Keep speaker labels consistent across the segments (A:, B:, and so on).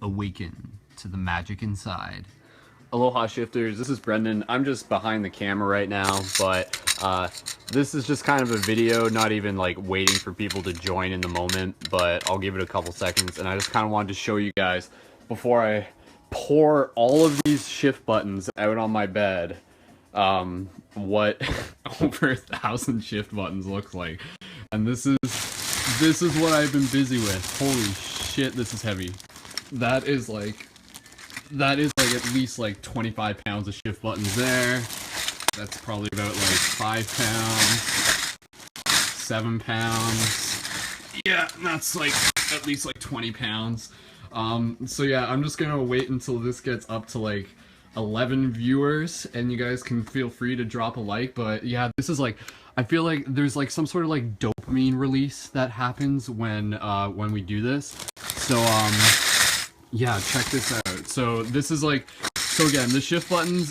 A: Awaken to the magic inside.
B: Aloha shifters, this is Brendan. I'm just behind the camera right now, but this is just kind of a video, not even like waiting for people to join in the moment, but I'll give it a couple seconds, and I just kind of wanted to show you guys before I pour all of these shift buttons out on my bed, what over 1,000 shift buttons looks like. And this is what I've been busy with. Holy shit, this is heavy. That is like at least like 25 pounds of shift buttons there. That's probably about like 5 pounds, 7 pounds. Yeah, that's like at least like 20 pounds. So yeah, I'm just gonna wait until this gets up to like 11 viewers, and you guys can feel free to drop a like. But yeah, this is like, I feel like there's like some sort of like dopamine release that happens when we do this. So yeah, check this out. So this is like, so again, the shift buttons,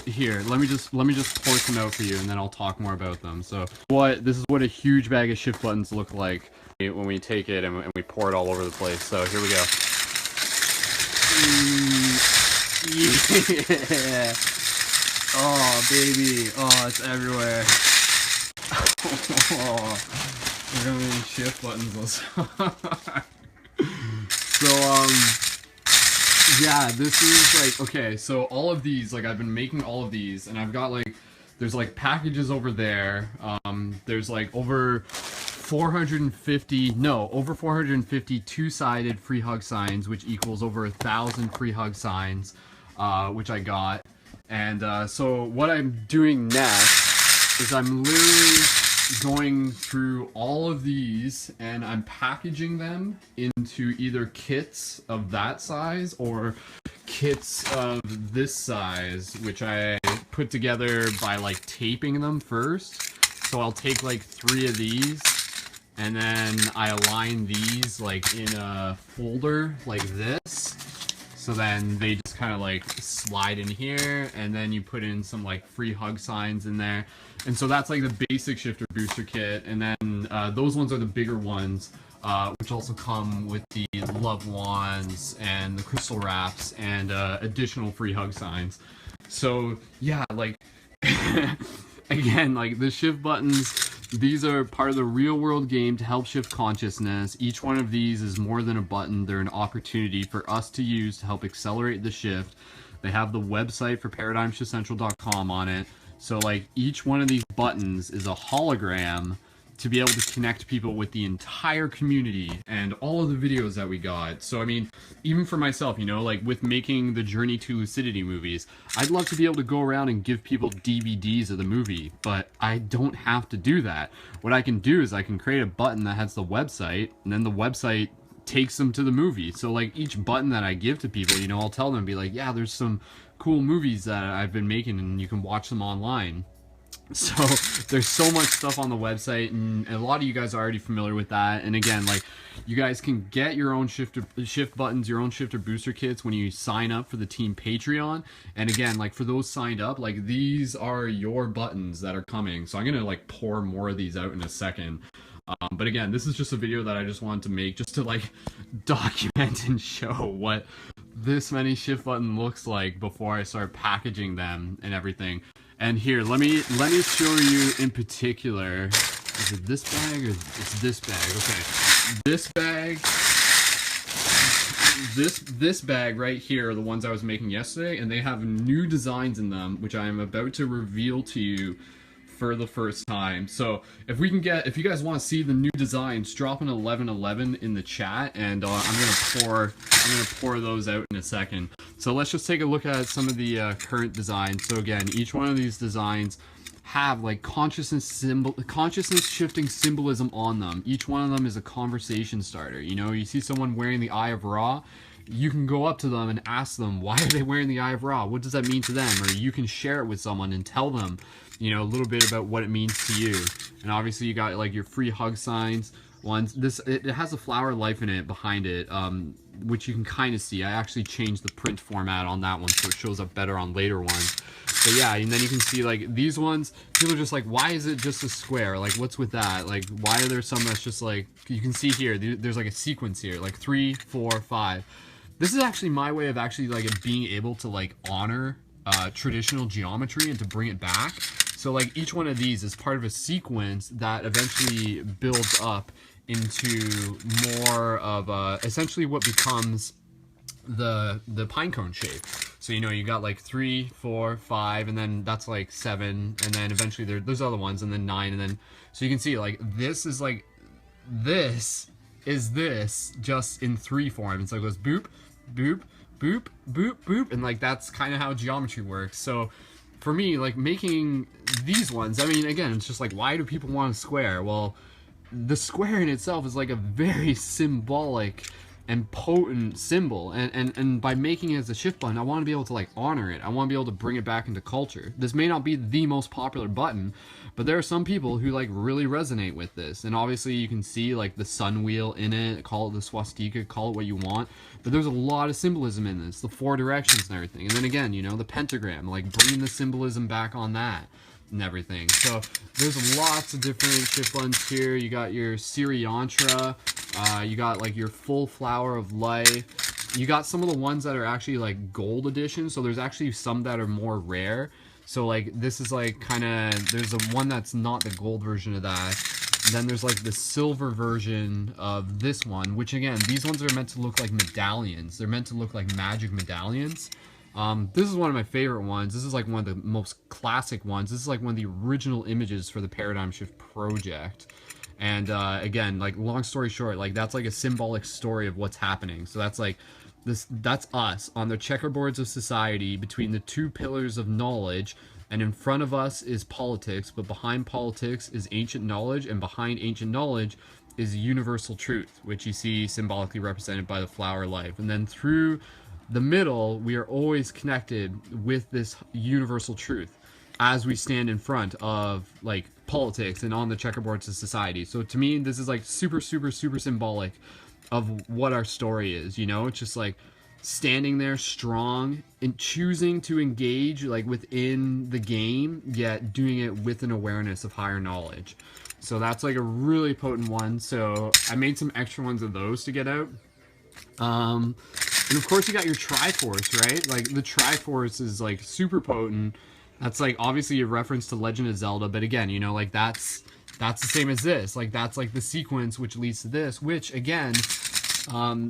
B: here, let me just pour some out for you, and then I'll talk more about them. So this is what a huge bag of shift buttons look like when we take it and we pour it all over the place. So here we go. Yeah. Oh, baby. Oh, it's everywhere. Oh, look how many shift buttons. Yeah, this is like, okay, so all of these, like, I've been making all of these, and I've got like, there's like packages over there. There's like over 450 two-sided free hug signs, which equals over 1,000 free hug signs, which I got. And so what I'm doing next is I'm literally going through all of these, and I'm packaging them into either kits of that size or kits of this size, which I put together by like taping them first. So I'll take like 3 of these, and then I align these like in a folder like this. So then they just kind of like slide in here, and then you put in some like free hug signs in there. And so that's like the basic shifter booster kit. And then those ones are the bigger ones, which also come with the love wands and the crystal wraps and additional free hug signs. So yeah, like again, like the shift buttons, these are part of the real world game to help shift consciousness. Each one of these is more than a button. They're an opportunity for us to use to help accelerate the shift. They have the website for paradigmshiftcentral.com on it. So like each one of these buttons is a hologram to be able to connect people with the entire community and all of the videos that we got. So I mean, even for myself, you know, like with making the Journey to Lucidity movies, I'd love to be able to go around and give people DVDs of the movie, but I don't have to do that. What I can do is I can create a button that has the website, and then the website takes them to the movie. So like each button that I give to people, you know, I'll tell them, be like, yeah, there's some cool movies that I've been making and you can watch them online. So there's so much stuff on the website, and a lot of you guys are already familiar with that. And again, like, you guys can get your own shift buttons, your own shifter booster kits when you sign up for the team Patreon. And again, like for those signed up, like these are your buttons that are coming. So I'm gonna like pour more of these out in a second. But again, this is just a video that I just wanted to make just to like document and show what this many shift button looks like before I start packaging them and everything. And here, let me show you in particular. Is it this bag or it's this bag? Okay, this bag. This bag right here are the ones I was making yesterday, and they have new designs in them, which I am about to reveal to you for the first time. So if you guys want to see the new designs, drop an 1111 in the chat, and I'm gonna pour those out in a second. So let's just take a look at some of the current designs. So again, each one of these designs have like consciousness shifting symbolism on them. Each one of them is a conversation starter. You know, you see someone wearing the Eye of Ra, you can go up to them and ask them, why are they wearing the Eye of Ra? What does that mean to them? Or you can share it with someone and tell them, you know, a little bit about what it means to you. And obviously you got like your free hug signs ones. It has a flower life in it behind it, which you can kind of see. I actually changed the print format on that one so it shows up better on later ones. But yeah, and then you can see like these ones, people are just like, why is it just a square? Like, what's with that? Like, why are there some that's just like, you can see here, there's like a sequence here, like 3, 4, 5. this is actually my way of actually like being able to like honor traditional geometry and to bring it back. So like each one of these is part of a sequence that eventually builds up into more of essentially what becomes the pinecone shape. So you know, you got like 3, 4, 5, and then that's like 7, and then eventually there's other ones, and then 9, and then so you can see like this is like this just in 3 form. It's like it goes boop, boop, boop, boop, boop, and like that's kind of how geometry works. So for me, like making these ones, I mean, again, it's just like, why do people want a square? Well, the square in itself is like a very symbolic and potent symbol, and by making it as a shift button, I want to be able to like honor it. I want to be able to bring it back into culture. This may not be the most popular button, but there are some people who like really resonate with this, and obviously you can see like the sun wheel in it, call it the swastika, call it what you want, but there's a lot of symbolism in this, the 4 directions and everything. And then again, you know, the pentagram, like bringing the symbolism back on that and everything. So there's lots of different shift buttons here. You got your Siri Yantra, you got like your full flower of life. You got some of the ones that are actually like gold edition, so there's actually some that are more rare. So like this is like kind of, there's a one that's not the gold version of that. And then there's like the silver version of this one, which again, these ones are meant to look like medallions. They're meant to look like magic medallions. This is one of my favorite ones. This is like one of the most classic ones. This is like one of the original images for the Paradigm Shift project. And again, like long story short, like that's like a symbolic story of what's happening. So that's like this, that's us on the checkerboards of society between the 2 pillars of knowledge, and in front of us is politics, but behind politics is ancient knowledge, and behind ancient knowledge is universal truth, which you see symbolically represented by the flower life. And then through the middle, we are always connected with this universal truth as we stand in front of like politics and on the checkerboards of society. So to me, this is like super, super, super symbolic of what our story is, you know? It's just like standing there strong and choosing to engage like within the game, yet doing it with an awareness of higher knowledge. So that's like a really potent one. So I made some extra ones of those to get out. And of course you got your Triforce, right? Like the Triforce is like super potent. That's like obviously a reference to Legend of Zelda, but again, you know, like that's the same as this. Like that's like the sequence which leads to this, which again,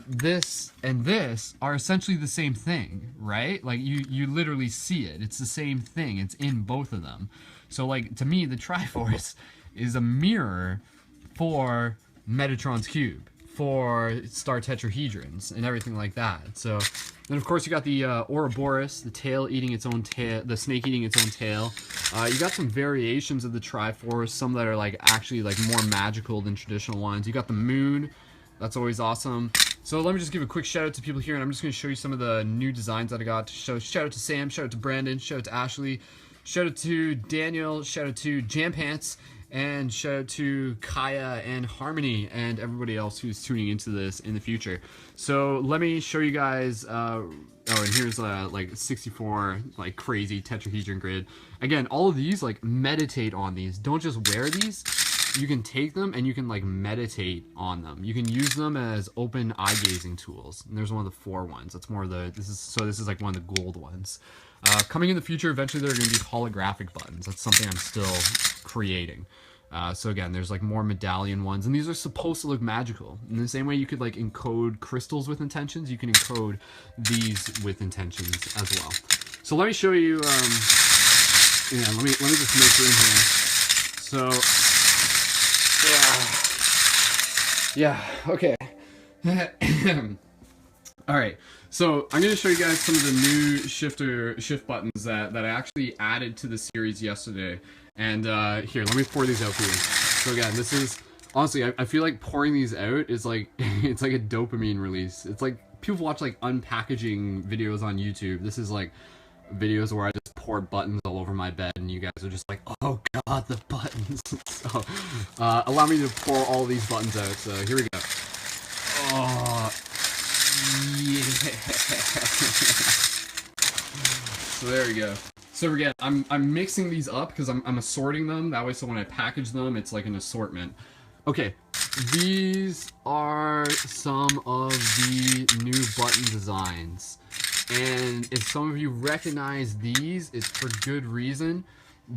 B: this and this are essentially the same thing, right? Like you literally see it. It's the same thing. It's in both of them. So like to me, the Triforce is a mirror for Metatron's cube, for star tetrahedrons and everything like that. So then of course you got the Ouroboros, the tail eating its own tail, the snake eating its own tail. You got some variations of the Triforce, some that are like actually like more magical than traditional ones. You got the moon, that's always awesome. So let me just give a quick shout out to people here, and I'm just going to show you some of the new designs that I got. Shout out to Sam, shout out to Brandon, shout out to Ashley, shout out to Daniel, shout out to Jam Pants, and shout out to Kaya and Harmony and everybody else who's tuning into this in the future. So let me show you guys, oh, and here's like 64 like crazy tetrahedron grid. Again, all of these, like meditate on these. Don't just wear these. You can take them and you can like meditate on them. You can use them as open eye gazing tools. And there's one of the 4 ones. That's more of the, this is like one of the gold ones. Coming in the future, eventually there are going to be holographic buttons. That's something I'm still creating. So again, there's like more medallion ones, and these are supposed to look magical. In the same way you could like encode crystals with intentions, you can encode these with intentions as well. So let me show you, yeah, let me just make room here. So, yeah, okay. All right, so I'm going to show you guys some of the new shift buttons that I actually added to the series yesterday. And here, let me pour these out for you. So again, this is, honestly, I feel like pouring these out is like, it's like a dopamine release. It's like, people watch like unpackaging videos on YouTube. This is like videos where I just pour buttons all over my bed and you guys are just like, oh god, the buttons. So, allow me to pour all these buttons out. So here we go. Oh, yeah. So there we go. So again, I'm mixing these up because I'm assorting them that way. So when I package them, it's like an assortment. Okay, these are some of the new button designs. And if some of you recognize these, it's for good reason.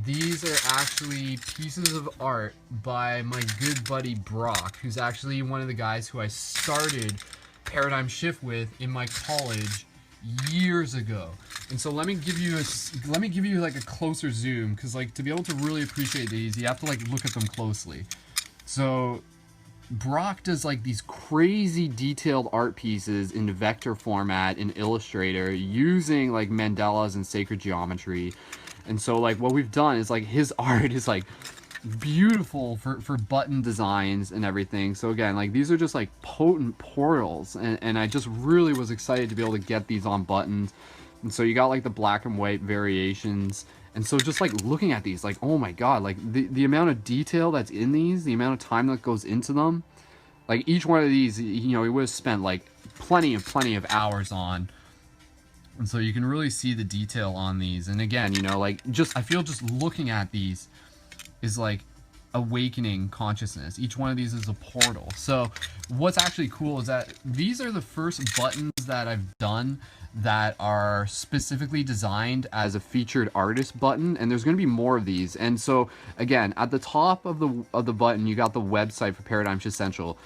B: These are actually pieces of art by my good buddy Brock, who's actually one of the guys who I started Paradigm Shift with in my college years ago. And so let me give you like a closer zoom, because like to be able to really appreciate these, you have to like look at them closely. So Brock does like these crazy detailed art pieces in vector format in Illustrator using like mandalas and sacred geometry. And so like what we've done is like his art is like beautiful for button designs and everything. So again, like these are just like potent portals, and I just really was excited to be able to get these on buttons. And so you got like the black and white variations. And so just like looking at these, like, oh my god, like the amount of detail that's in these, the amount of time that goes into them, like each one of these, you know, he would have spent like plenty of hours on. And so you can really see the detail on these. And again, you know, like I feel just looking at these is like awakening consciousness. Each one of these is a portal. So what's actually cool is that these are the first buttons that I've done that are specifically designed as a featured artist button, and there's going to be more of these. And so again, at the top of the button, you got the website for Paradigm Shift Central.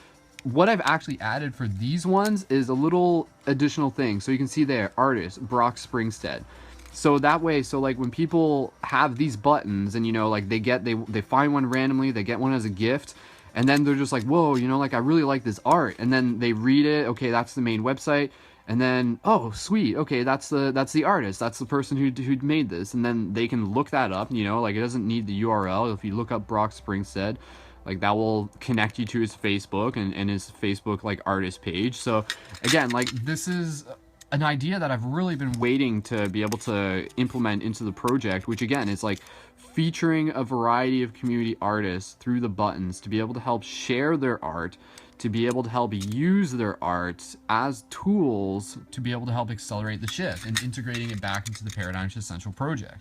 B: What I've actually added for these ones is a little additional thing. So you can see there, artist Brock Springstead. So that way, so like when people have these buttons and, you know, like they find one randomly, they get one as a gift, and then they're just like, whoa, you know, like I really like this art. And then they read it, okay, that's the main website. And then, oh, sweet, okay, that's the artist, that's the person who'd made this. And then they can look that up, you know, like it doesn't need the URL. If you look up Brock Springstead, like that will connect you to his Facebook and his Facebook like artist page. So again, like this is an idea that I've really been waiting to be able to implement into the project, which again is like featuring a variety of community artists through the buttons to be able to help share their art, to be able to help use their art as tools to be able to help accelerate the shift and integrating it back into the Paradigm Shift Central project.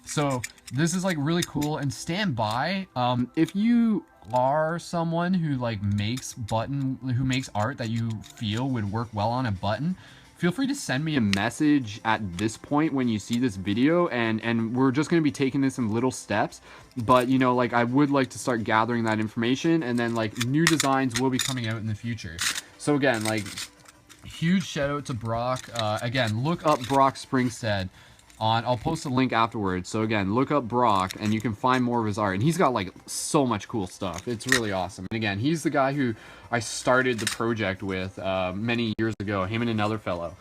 B: So this is like really cool, and stand by. If you are someone who like makes art that you feel would work well on a button, feel free to send me a message at this point when you see this video, and we're just going to be taking this in little steps. But you know, like I would like to start gathering that information, and then like new designs will be coming out in the future. So again, like huge shout out to Brock. Again, look up Brock Springstead. I'll post a link afterwards. So again, look up Brock and you can find more of his art. And he's got like so much cool stuff. It's really awesome. And again, he's the guy who I started the project with many years ago, him and another fellow.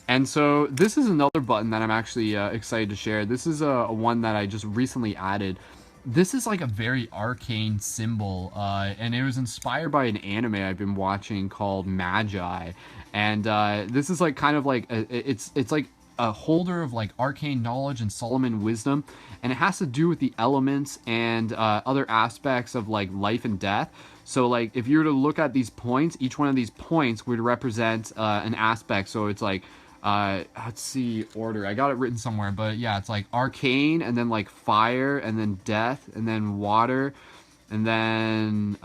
B: And so this is another button that I'm actually excited to share. This is a one that I just recently added. This is like a very arcane symbol, and it was inspired by an anime I've been watching called Magi. And this is like kind of like it's like a holder of like arcane knowledge and Solomon wisdom, and it has to do with the elements and other aspects of like life and death. So like if you were to look at these points, each one of these points would represent an aspect. So it's like let's see, order, I got it written somewhere, but yeah, it's like arcane, and then like fire, and then death, and then water, and then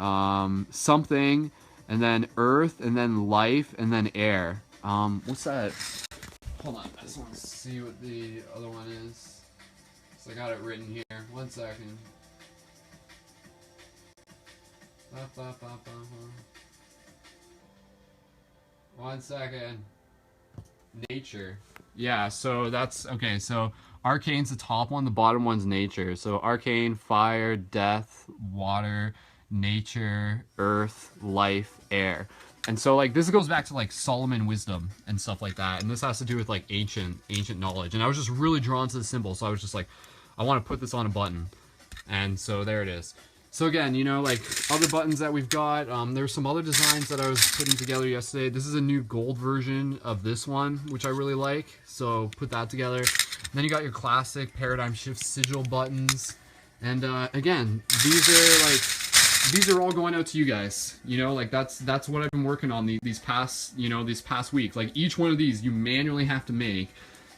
B: something, and then earth, and then life, and then air. What's that? Hold on, I just want to see what the other one is. So I got it written here. 1 second. One second. Nature. Yeah, so that's okay. So arcane's the top one, the bottom one's nature. So arcane, fire, death, water, nature, earth, life, air. And so like this goes back to like Solomon wisdom and stuff like that, and this has to do with like ancient knowledge. And I was just really drawn to the symbol, so I was just like, I want to put this on a button. And so there it is. So again, you know, like other buttons that we've got, there's some other designs that I was putting together yesterday. This is a new gold version of this one, which I really like, so put that together. And then you got your classic Paradigm Shift sigil buttons, and again, these are all going out to you guys. You know, like that's what I've been working on these past weeks. Like each one of these you manually have to make,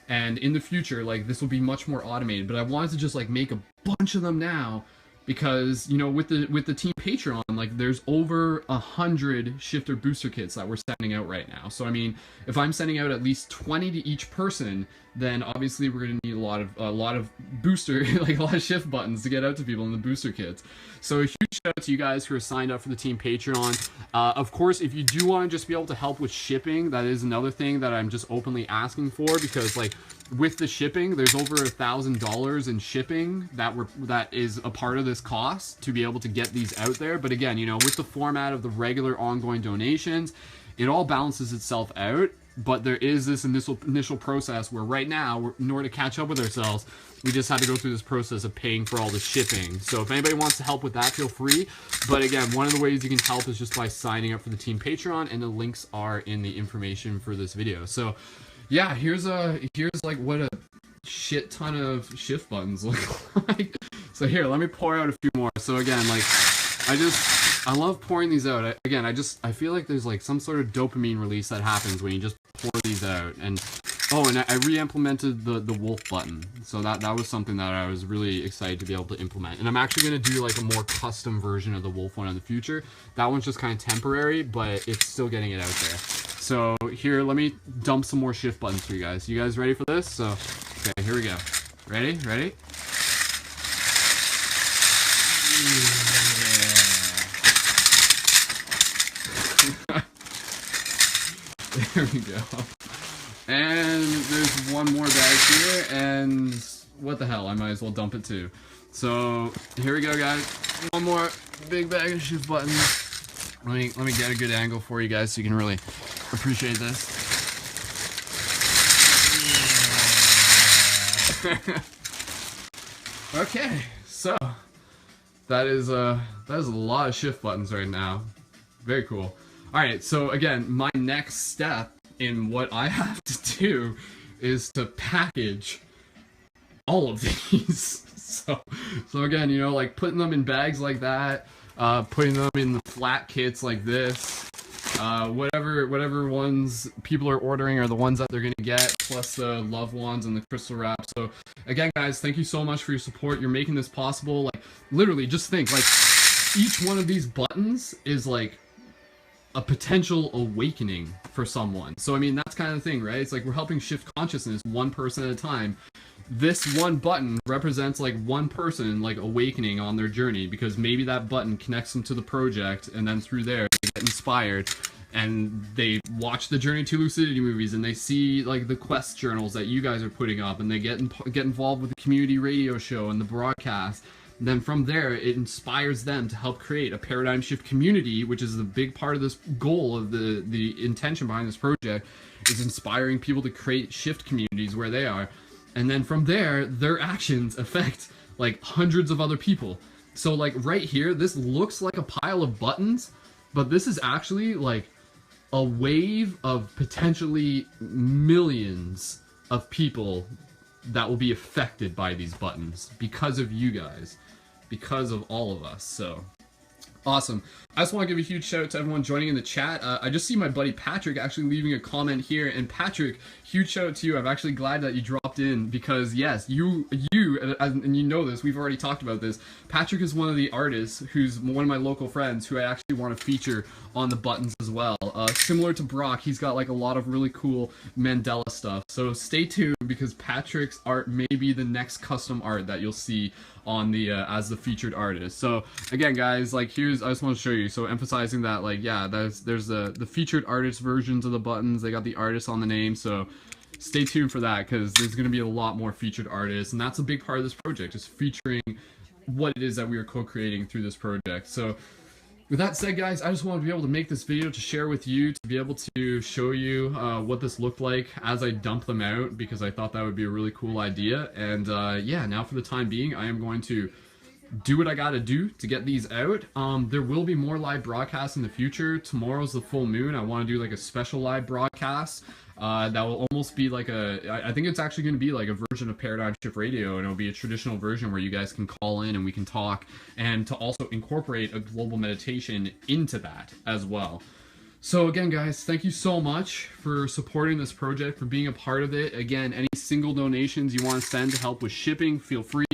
B: and in the future, like this will be much more automated. But I wanted to just like make a bunch of them now, because, you know, with the team Patreon, like there's over 100 shifter booster kits that we're sending out right now. So I mean, if I'm sending out at least 20 to each person, then obviously we're going to need a lot of booster, like a lot of shift buttons to get out to people in the booster kits. So a huge shout out to you guys who are signed up for the team Patreon. Of course, if you do want to just be able to help with shipping, that is another thing that I'm just openly asking for, because like with the shipping, there's over $1,000 in shipping that is a part of this cost to be able to get these out there. But again, you know, with the format of the regular ongoing donations, it all balances itself out. But there is this initial process where right now, in order to catch up with ourselves, we just had to go through this process of paying for all the shipping. So if anybody wants to help with that, feel free. But again, one of the ways you can help is just by signing up for the team Patreon, and the links are in the information for this video. So yeah, here's like what a shit ton of shift buttons look like. So here, let me pour out a few more. So again, like I love pouring these out. I feel like there's like some sort of dopamine release that happens when you just pour these out. And oh, and I re-implemented the wolf button. So that was something that I was really excited to be able to implement. And I'm actually going to do like a more custom version of the wolf one in the future. That one's just kind of temporary, but it's still getting it out there. So here, let me dump some more shift buttons for you guys. You guys ready for this? So, okay, here we go. Ready? Ready? There we go. And there's one more bag here, and what the hell, I might as well dump it too. So here we go, guys. One more big bag of shift buttons. Let me get a good angle for you guys so you can really appreciate this. Okay, so that is a lot of shift buttons right now. Very cool. All right, so again, my next step in what I have to do is to package all of these. So again, you know, like putting them in bags like that, putting them in the flat kits like this, whatever ones people are ordering are the ones that they're gonna get, plus the love ones and the crystal wrap. So again, guys, thank you so much for your support. You're making this possible. Like literally, just think, like each one of these buttons is like a potential awakening for someone. So I mean, that's kind of the thing, right? It's like we're helping shift consciousness one person at a time. This one button represents like one person like awakening on their journey, because maybe that button connects them to the project, and then through there they get inspired and they watch the Journey to Lucidity movies, and they see like the quest journals that you guys are putting up, and they get involved with the community radio show and the broadcast. Then from there, it inspires them to help create a paradigm shift community, which is a big part of this goal of the intention behind this project, is inspiring people to create shift communities where they are. And then from there, their actions affect like hundreds of other people. So like right here, this looks like a pile of buttons, but this is actually like a wave of potentially millions of people that will be affected by these buttons because of you guys, because of all of us. So awesome. I just want to give a huge shout out to everyone joining in the chat. I just see my buddy Patrick actually leaving a comment here, and Patrick, huge shout out to you. I'm actually glad that you dropped in, because yes, you and you know this, we've already talked about this. Patrick is one of the artists who's one of my local friends who I actually want to feature on the buttons as well. Similar to Brock, he's got like a lot of really cool Mandela stuff. So stay tuned, because Patrick's art may be the next custom art that you'll see on the as the featured artist. So again, guys, like I just want to show you. So emphasizing that, like, yeah, there's the featured artist versions of the buttons. They got the artist on the name. So stay tuned for that, because there's going to be a lot more featured artists, and that's a big part of this project, is featuring what it is that we are co-creating through this project. So with that said, guys, I just wanted to be able to make this video to share with you, to be able to show you what this looked like as I dump them out, because I thought that would be a really cool idea. And yeah, now for the time being, I am going to do what I gotta do to get these out. There will be more live broadcasts in the future. Tomorrow's the full moon. I want to do like a special live broadcast that will almost be like I think it's actually going to be like a version of Paradigm Shift Radio, and it'll be a traditional version where you guys can call in and we can talk, and to also incorporate a global meditation into that as well. So again, guys, thank you so much for supporting this project, for being a part of it. Again, any single donations you want to send to help with shipping, feel free.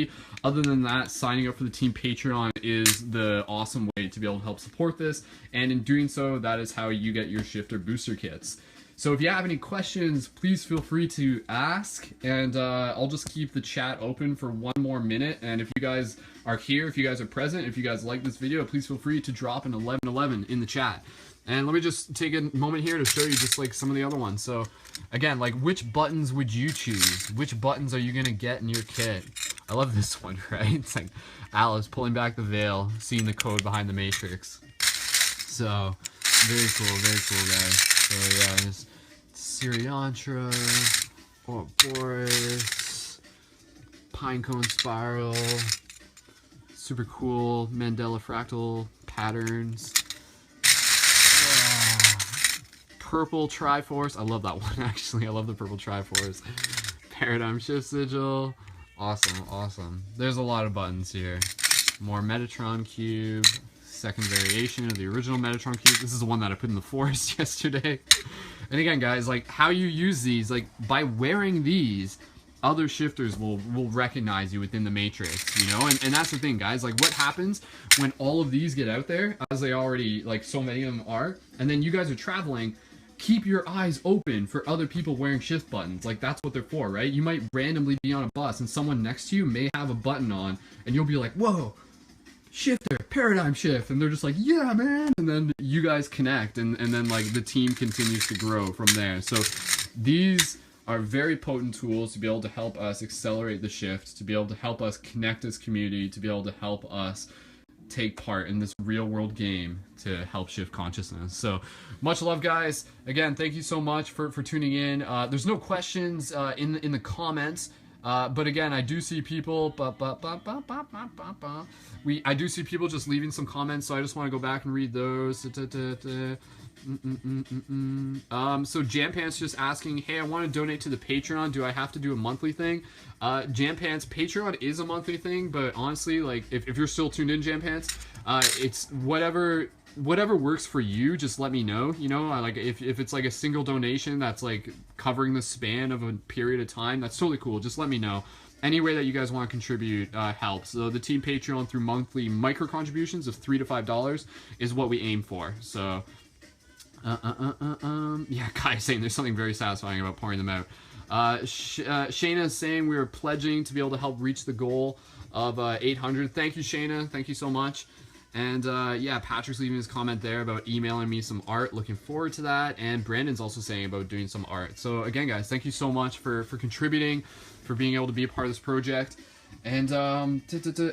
B: Other than that, signing up for the team Patreon is the awesome way to be able to help support this. And in doing so, that is how you get your shifter booster kits. So if you have any questions, please feel free to ask, and I'll just keep the chat open for one more minute. And if you guys are here, if you guys are present, if you guys like this video, please feel free to drop an 1111 in the chat. And let me just take a moment here to show you just like some of the other ones. So again, like, which buttons would you choose? Which buttons are you gonna get in your kit? I love this one, right? It's like Alice pulling back the veil, seeing the code behind the matrix. So very cool, guys. So yeah, there's Syriantra, Ouroboros, Pinecone Spiral, super cool Mandela fractal patterns. Purple Triforce. I love that one, actually. I love the purple Triforce. Paradigm Shift Sigil. Awesome. There's a lot of buttons here. More Metatron Cube. Second variation of the original Metatron Cube. This is the one that I put in the forest yesterday. And again, guys, like, how you use these, like, by wearing these, other shifters will recognize you within the matrix, you know? And that's the thing, guys. Like, what happens when all of these get out there, as they already, like, so many of them are, and then you guys are traveling, keep your eyes open for other people wearing shift buttons. Like, that's what they're for, right? You might randomly be on a bus and someone next to you may have a button on and you'll be like, whoa, shifter, paradigm shift, and they're just like, yeah, man, and then you guys connect, and then like the team continues to grow from there. So these are very potent tools to be able to help us accelerate the shift, to be able to help us connect as community, to be able to help us take part in this real world game to help shift consciousness. So much love, guys. Again, thank you so much for tuning in. There's no questions in the comments, but again, I do see people I do see people just leaving some comments, so I just want to go back and read those. So Jam Pants just asking, hey, I want to donate to the Patreon. Do I have to do a monthly thing? Jam Pants, Patreon is a monthly thing, but honestly, like, if you're still tuned in, Jam Pants, it's whatever works for you. Just let me know. You know, like, if it's like a single donation that's like covering the span of a period of time, that's totally cool. Just let me know. Any way that you guys want to contribute helps. So the team Patreon through monthly micro contributions of $3 to $5 is what we aim for. So. Yeah, Kai saying there's something very satisfying about pouring them out. Shayna is saying we are pledging to be able to help reach the goal of 800. Thank you, Shayna. Thank you so much. And yeah, Patrick's leaving his comment there about emailing me some art. Looking forward to that. And Brandon's also saying about doing some art. So again, guys, thank you so much for contributing, for being able to be a part of this project. And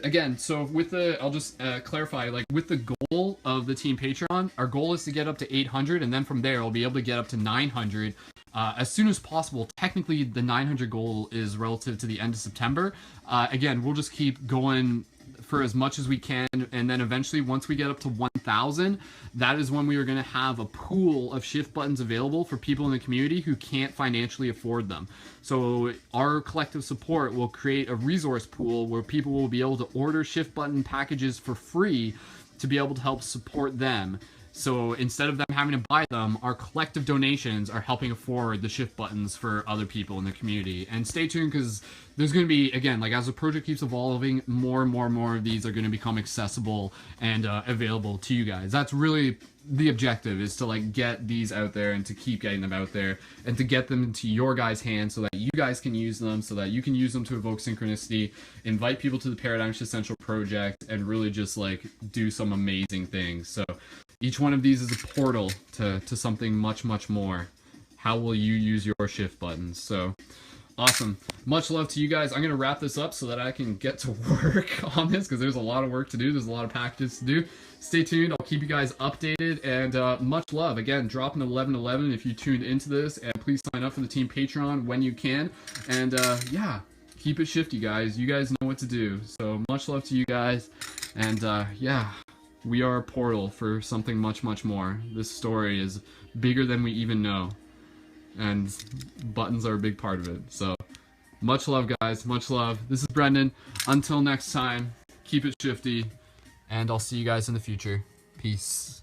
B: again, so with the, I'll just clarify, like, with the goal of the team Patreon, our goal is to get up to 800, and then from there we'll be able to get up to 900 as soon as possible. Technically, the 900 goal is relative to the end of September. Again, we'll just keep going for as much as we can, and then eventually, once we get up to 1,000, that is when we are going to have a pool of shift buttons available for people in the community who can't financially afford them. So our collective support will create a resource pool where people will be able to order shift button packages for free to be able to help support them. So instead of them having to buy them, our collective donations are helping afford the shift buttons for other people in the community. And stay tuned, because there's going to be, again, like, as the project keeps evolving, more and more of these are going to become accessible and available to you guys. That's really the objective, is to, like, get these out there and to keep getting them out there and to get them into your guys' hands so that you guys can use them, so that you can use them to evoke synchronicity, invite people to the Paradigm Shift Central project, and really just, like, do some amazing things. So each one of these is a portal to something much more. How will you use your shift buttons? So awesome. Much love to you guys. I'm going to wrap this up so that I can get to work on this, because there's a lot of work to do. There's a lot of packages to do. Stay tuned. I'll keep you guys updated, and much love. Again, drop an 1111 if you tuned into this, and please sign up for the team Patreon when you can. And yeah, keep it shifty, guys. You guys know what to do. So much love to you guys, and yeah, we are a portal for something much more. This story is bigger than we even know, and buttons are a big part of it. So much love, guys. Much love. This is Brendan. Until next time, keep it shifty, and I'll see you guys in the future. Peace.